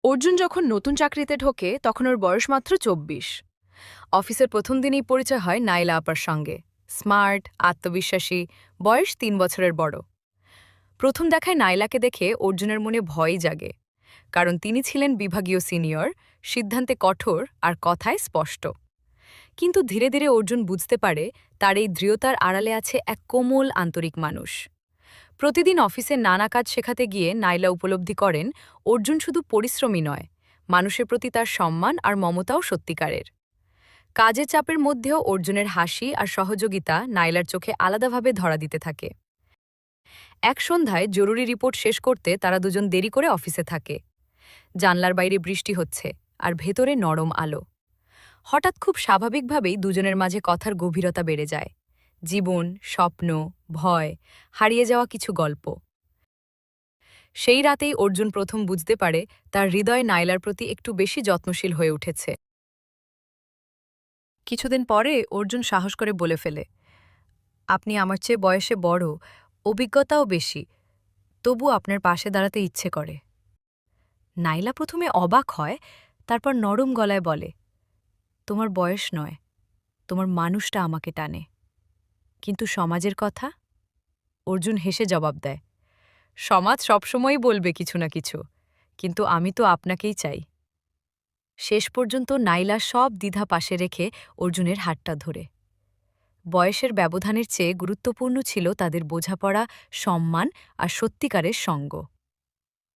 অর্জুন যখন নতুন চাকরিতে ঢোকে তখন ওর বয়স মাত্র ২৪। অফিসের প্রথম দিনেই পরিচয় হয় নাইলা আপার সঙ্গে। স্মার্ট, আত্মবিশ্বাসী, বয়স ৩ বছরের বড়। প্রথম দেখায় নাইলাকে দেখে অর্জুনের মনে ভয়ই জাগে, কারণ তিনি ছিলেন বিভাগীয় সিনিয়র, সিদ্ধান্তে কঠোর আর কথায় স্পষ্ট। কিন্তু ধীরে ধীরে অর্জুন বুঝতে পারে তার এই দৃঢ়তার আড়ালে আছে এক কোমল আন্তরিক মানুষ। প্রতিদিন অফিসে নানা কাজ শেখাতে গিয়ে নাইলা উপলব্ধি করেন অর্জুন শুধু পরিশ্রমী নয়, মানুষের প্রতি তার সম্মান আর মমতাও সত্যিকারের। কাজের চাপের মধ্যেও অর্জুনের হাসি আর সহযোগিতা নাইলার চোখে আলাদাভাবে ধরা দিতে থাকে। এক সন্ধ্যায় জরুরি রিপোর্ট শেষ করতে তারা দুজন দেরি করে অফিসে থাকে। জানলার বাইরে বৃষ্টি হচ্ছে আর ভেতরে নরম আলো। হঠাৎ খুব স্বাভাবিকভাবেই দুজনের মাঝে কথার গভীরতা বেড়ে যায়। জীবন, স্বপ্ন, ভয়, হারিয়ে যাওয়া কিছু গল্প। সেই রাতেই অর্জুন প্রথম বুঝতে পারে তার হৃদয় নাইলার প্রতি একটু বেশি যত্নশীল হয়ে উঠেছে। কিছুদিন পরে অর্জুন সাহস করে বলে ফেলে, আপনি আমার চেয়ে বয়সে বড়, অভিজ্ঞতাও বেশি, তবু আপনার পাশে দাঁড়াতে ইচ্ছে করে। নাইলা প্রথমে অবাক হয়, তারপর নরম গলায় বলে, তোমার বয়স নয়, তোমার মানুষটা আমাকে টানে। কিন্তু সমাজের কথা? অর্জুন হেসে জবাব দেয়, সমাজ সবসময়ই বলবে কিছু না কিছু, কিন্তু আমি তো আপনাকেই চাই। শেষ পর্যন্ত নাইলা সব দ্বিধা পাশে রেখে অর্জুনের হাতটা ধরে। বয়সের ব্যবধানের চেয়ে গুরুত্বপূর্ণ ছিল তাদের বোঝাপড়া, সম্মান আর সত্যিকারের সঙ্গ।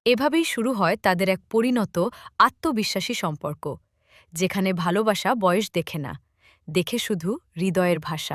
এভাবেই শুরু হয় তাদের এক পরিণত, আত্মবিশ্বাসী সম্পর্ক, যেখানে ভালোবাসা বয়স দেখে না, দেখে শুধু হৃদয়ের ভাষা।